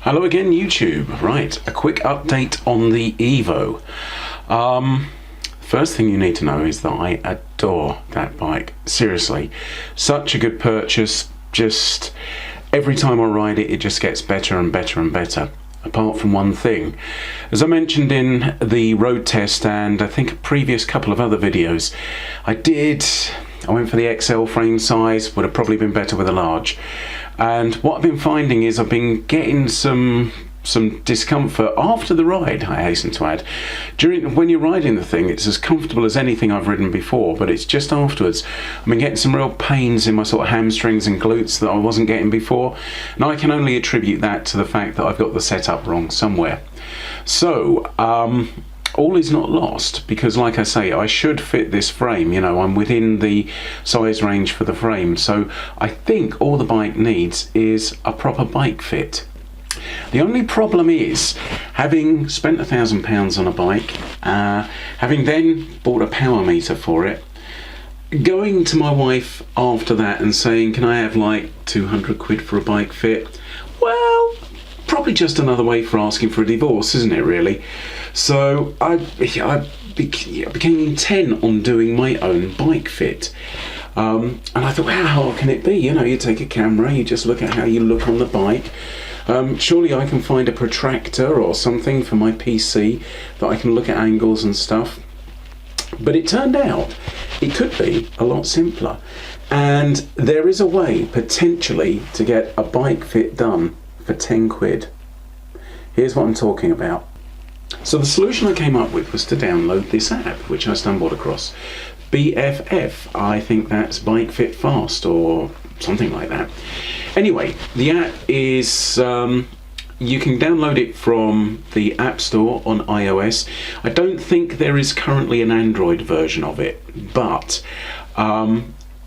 Hello again, YouTube. Right, a quick update on the Evo. First thing you need to know is that I adore that bike. Seriously, such a good purchase. Just every time I ride it, it just gets better and better and better. Apart from one thing, as I mentioned in the road test and I think a previous couple of other videos, I went for the XL frame size. Would have probably been better with a large. And what I've been finding is I've been getting some discomfort after the ride, I hasten to add. When you're riding the thing, it's as comfortable as anything I've ridden before, but it's just afterwards I've been getting some real pains in my sort of hamstrings and glutes that I wasn't getting before, and I can only attribute that to the fact that I've got the setup wrong somewhere. So all is not lost, because like I say, I should fit this frame. You know, I'm within the size range for the frame, so I think all the bike needs is a proper bike fit. The only problem is, having spent £1,000 on a bike, having then bought a power meter for it, going to my wife after that and saying, can I have like 200 quid for a bike fit? Well, probably just another way for asking for a divorce, isn't it, really? So I became intent on doing my own bike fit. And I thought, how hard can it be? You know, you take a camera, you just look at how you look on the bike. Surely I can find a protractor or something for my PC that I can look at angles and stuff. But it turned out it could be a lot simpler. And there is a way, potentially, to get a bike fit done for 10 quid. Here's what I'm talking about. So the solution I came up with was to download this app, which I stumbled across. BFF, I think that's Bike Fit Fast or something like that. Anyway, the app is, you can download it from the App Store on iOS. I don't think there is currently an Android version of it, but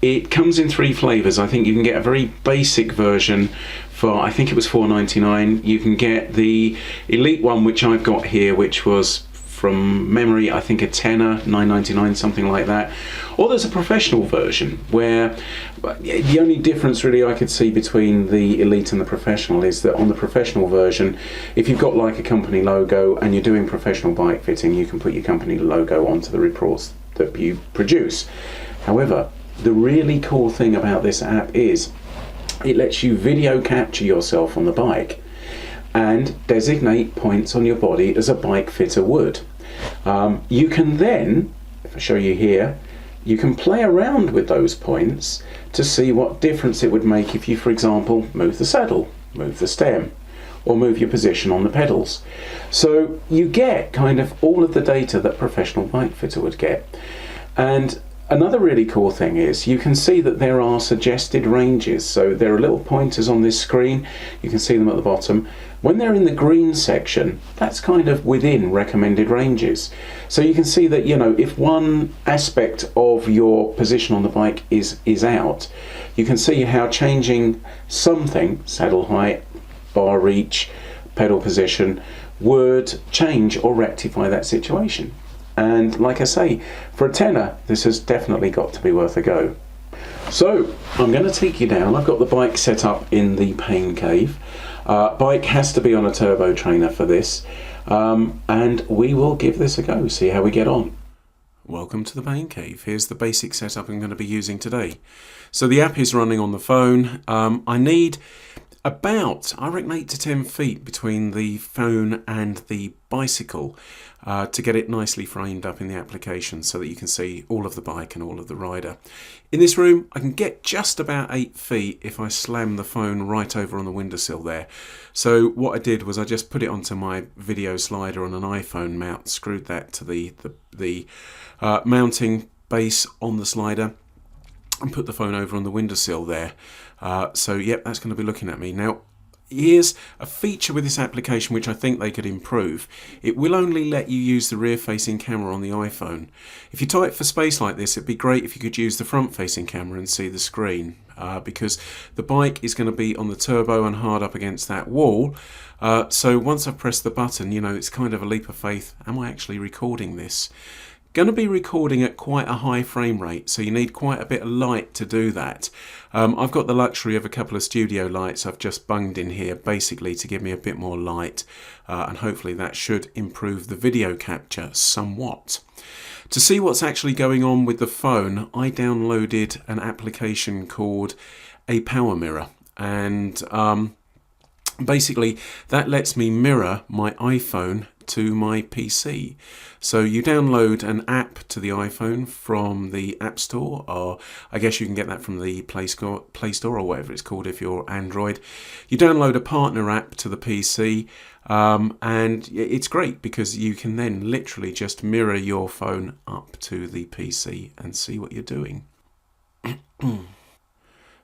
it comes in 3 flavors. I think you can get a very basic version for, I think it was $4.99. You can get the Elite one, which I've got here, which was, from memory, I think a tenner, $9.99, something like that. Or there's a professional version where the only difference really I could see between the Elite and the professional is that on the professional version, if you've got like a company logo and you're doing professional bike fitting, you can put your company logo onto the reports that you produce. However, the really cool thing about this app is it lets you video capture yourself on the bike and designate points on your body as a bike fitter would. You can then, if I show you here, you can play around with those points to see what difference it would make if you, for example, move the saddle, move the stem, or move your position on the pedals. So you get kind of all of the data that a professional bike fitter would get. And another really cool thing is you can see that there are suggested ranges. So there are little pointers on this screen. You can see them at the bottom. When they're in the green section, that's kind of within recommended ranges. So you can see that, you know, if one aspect of your position on the bike is out, you can see how changing something, saddle height, bar reach, pedal position, would change or rectify that situation. And like I say, for a tenner, this has definitely got to be worth a go. So I'm going to take you down. I've got the bike set up in the pain cave. Bike has to be on a turbo trainer for this, and we will give this a go, see how we get on. Welcome to the pain cave. Here's the basic setup I'm going to be using today. So the app is running on the phone. I need about, I reckon, 8 to 10 feet between the phone and the bicycle to get it nicely framed up in the application so that you can see all of the bike and all of the rider. In this room, I can get just about 8 feet if I slam the phone right over on the windowsill there. So what I did was I just put it onto my video slider on an iPhone mount, screwed that to the mounting base on the slider, and put the phone over on the windowsill there. So yep, that's going to be looking at me. Now, here's a feature with this application which I think they could improve. It will only let you use the rear-facing camera on the iPhone. If you type for space like this, it'd be great if you could use the front-facing camera and see the screen, because the bike is going to be on the turbo and hard up against that wall. So once I've pressed the button, you know, it's kind of a leap of faith. Am I actually recording this? Going to be recording at quite a high frame rate, so you need quite a bit of light to do that. I've got the luxury of a couple of studio lights I've just bunged in here basically to give me a bit more light, and hopefully that should improve the video capture somewhat. To see what's actually going on with the phone, I downloaded an application called a power mirror, and basically that lets me mirror my iPhone to my PC. So you download an app to the iPhone from the App Store, or I guess you can get that from the Play Store or whatever it's called if you're Android. You download a partner app to the PC, and it's great because you can then literally just mirror your phone up to the PC and see what you're doing.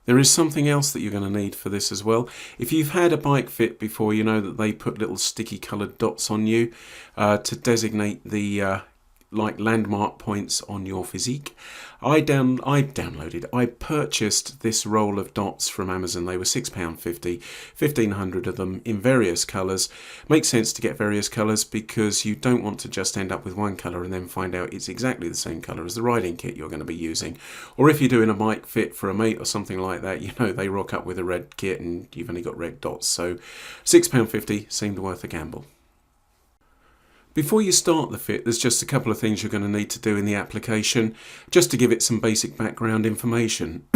There is something else that you're going to need for this as well. If you've had a bike fit before, you know that they put little sticky coloured dots on you to designate the like landmark points on your physique. I purchased this roll of dots from Amazon. They were £6.50, 1,500 of them in various colours. Makes sense to get various colours because you don't want to just end up with one colour and then find out it's exactly the same colour as the riding kit you're going to be using. Or if you're doing a bike fit for a mate or something like that, you know, they rock up with a red kit and you've only got red dots. So £6.50 seemed worth a gamble. Before you start the fit, there's just a couple of things you're going to need to do in the application, just to give it some basic background information.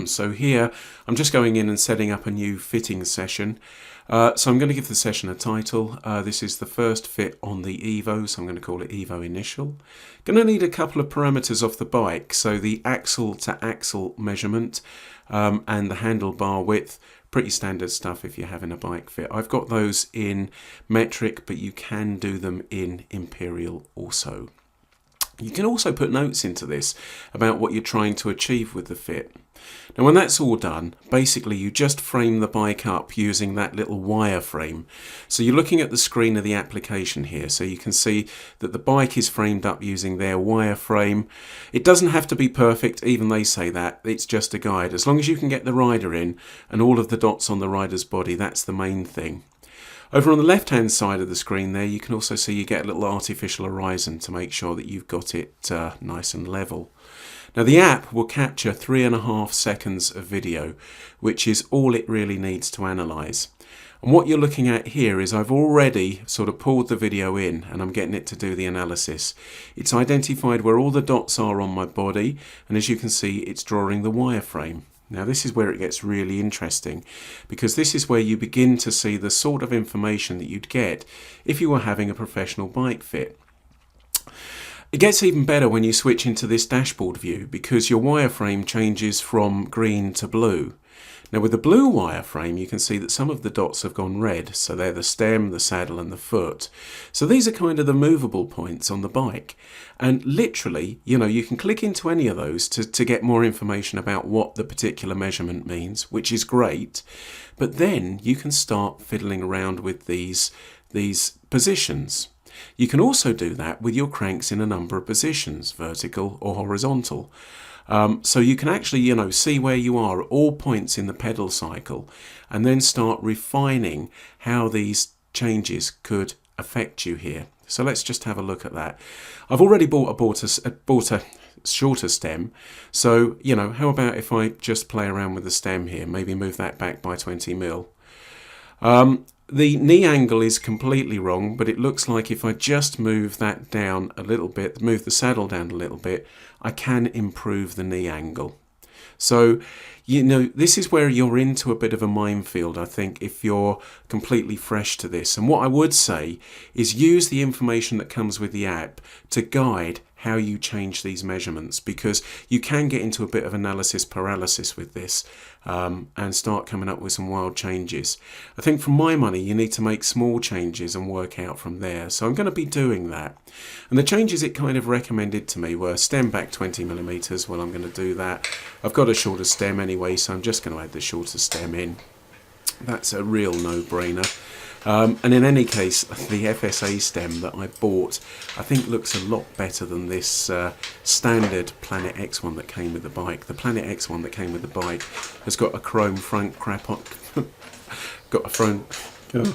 So here, I'm just going in and setting up a new fitting session. So I'm going to give the session a title. This is the first fit on the Evo, so I'm going to call it Evo Initial. Going to need a couple of parameters off the bike, so the axle to axle measurement and the handlebar width. Pretty standard stuff if you're having a bike fit. I've got those in metric, but you can do them in imperial also. You can also put notes into this about what you're trying to achieve with the fit. Now when that's all done, basically you just frame the bike up using that little wire frame. So you're looking at the screen of the application here, so you can see that the bike is framed up using their wire frame. It doesn't have to be perfect, even they say that, it's just a guide. As long as you can get the rider in and all of the dots on the rider's body, that's the main thing. Over on the left hand side of the screen there, you can also see you get a little artificial horizon to make sure that you've got it nice and level. Now the app will capture 3.5 seconds of video, which is all it really needs to analyse. And what you're looking at here is I've already sort of pulled the video in and I'm getting it to do the analysis. It's identified where all the dots are on my body, and as you can see it's drawing the wireframe. Now this is where it gets really interesting, because this is where you begin to see the sort of information that you'd get if you were having a professional bike fit. It gets even better when you switch into this dashboard view, because your wireframe changes from green to blue. Now with the blue wireframe you can see that some of the dots have gone red, so they're the stem, the saddle and the foot. So these are kind of the movable points on the bike, and literally, you know, you can click into any of those to get more information about what the particular measurement means, which is great, but then you can start fiddling around with these positions. You can also do that with your cranks in a number of positions, vertical or horizontal. So you can actually, you know, see where you are at all points in the pedal cycle and then start refining how these changes could affect you here. So let's just have a look at that. I've already bought a shorter stem. So, you know, how about if I just play around with the stem here, maybe move that back by 20 mil. The knee angle is completely wrong, but it looks like if I just move that down a little bit, move the saddle down a little bit, I can improve the knee angle. So, you know, this is where you're into a bit of a minefield, I think, if you're completely fresh to this. And what I would say is use the information that comes with the app to guide how you change these measurements, because you can get into a bit of analysis paralysis with this and start coming up with some wild changes. I think for my money you need to make small changes and work out from there, so I'm going to be doing that. And the changes it kind of recommended to me were stem back 20mm. Well, I'm going to do that. I've got a shorter stem anyway, so I'm just going to add the shorter stem in. That's a real no-brainer. And in any case, the FSA stem that I bought I think looks a lot better than this standard Planet X one that came with the bike. The Planet X one that came with the bike has got a chrome front cap on.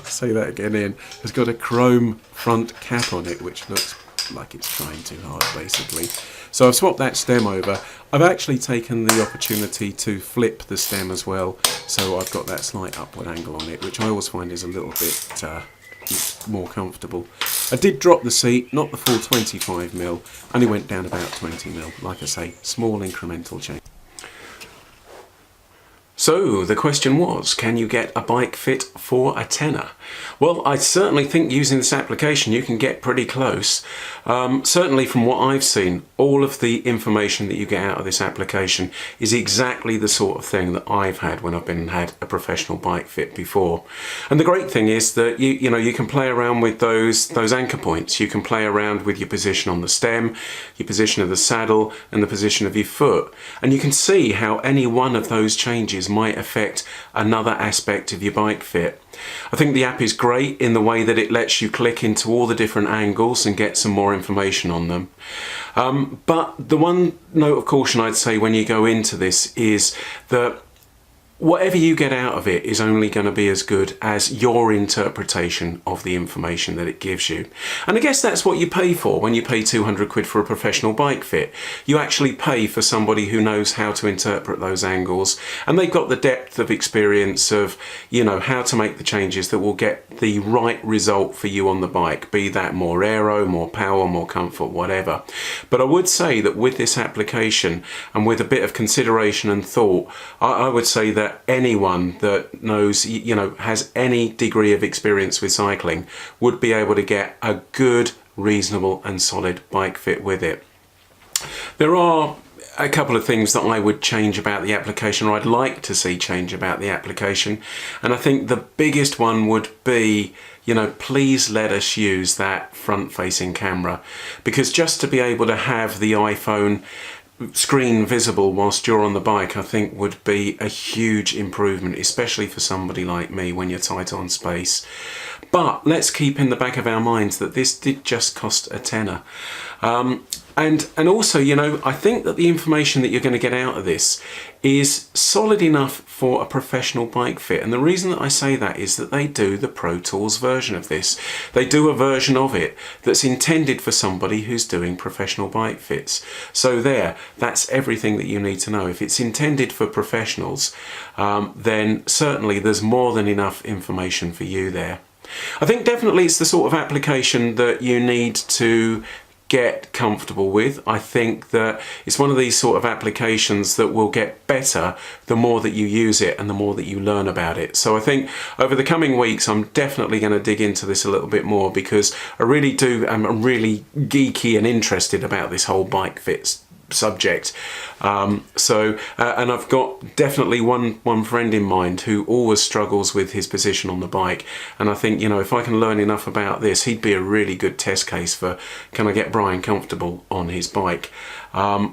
Say that again, Ian. Has got a chrome front cap on it, which looks like it's trying too hard basically. So I've swapped that stem over. I've actually taken the opportunity to flip the stem as well, so I've got that slight upward angle on it, which I always find is a little bit more comfortable. I did drop the seat, not the full 25mm, only went down about 20mm. Like I say, small incremental change. So the question was, can you get a bike fit for a tenner? Well, I certainly think using this application you can get pretty close. Certainly from what I've seen, all of the information that you get out of this application is exactly the sort of thing that I've had when I've had a professional bike fit before. And the great thing is that you know you can play around with those anchor points. You can play around with your position on the stem, your position of the saddle, and the position of your foot. And you can see how any one of those changes might affect another aspect of your bike fit. I think the app is great in the way that it lets you click into all the different angles and get some more information on them. But the one note of caution I'd say when you go into this is that whatever you get out of it is only going to be as good as your interpretation of the information that it gives you. And I guess that's what you pay for when you pay 200 quid for a professional bike fit. You actually pay for somebody who knows how to interpret those angles, and they've got the depth of experience of, you know, how to make the changes that will get the right result for you on the bike, be that more aero, more power, more comfort, whatever. But I would say that with this application and with a bit of consideration and thought, I would say that anyone that knows, you know, has any degree of experience with cycling would be able to get a good, reasonable and solid bike fit with it. There are a couple of things that I would change about the application, or I'd like to see change about the application, and I think the biggest one would be, you know, please let us use that front-facing camera, because just to be able to have the iPhone screen visible whilst you're on the bike, I think would be a huge improvement, especially for somebody like me when you're tight on space. But let's keep in the back of our minds that this did just cost a tenner. And also, you know, I think that the information that you're going to get out of this is solid enough for a professional bike fit. And the reason that I say that is that they do the Pro Tools version of this. They do a version of it that's intended for somebody who's doing professional bike fits. So that's everything that you need to know. If it's intended for professionals, then certainly there's more than enough information for you there. I think definitely it's the sort of application that you need to get comfortable with. I think that it's one of these sort of applications that will get better the more that you use it and the more that you learn about it. So I think over the coming weeks I'm definitely going to dig into this a little bit more, because I'm really geeky and interested about this whole bike fits subject. And I've got definitely one friend in mind who always struggles with his position on the bike, and I think, you know, if I can learn enough about this, he'd be a really good test case for, can I get Brian comfortable on his bike?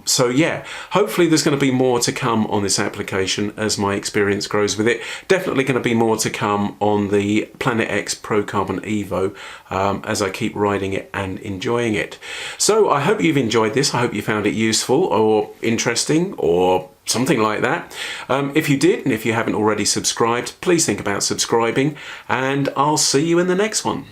So yeah, hopefully there's going to be more to come on this application as my experience grows with it. Definitely going to be more to come on the Planet X Pro Carbon Evo as I keep riding it and enjoying it. So I hope you've enjoyed this. I hope you found it useful or interesting or something like that. If you did, and if you haven't already subscribed, please think about subscribing, and I'll see you in the next one.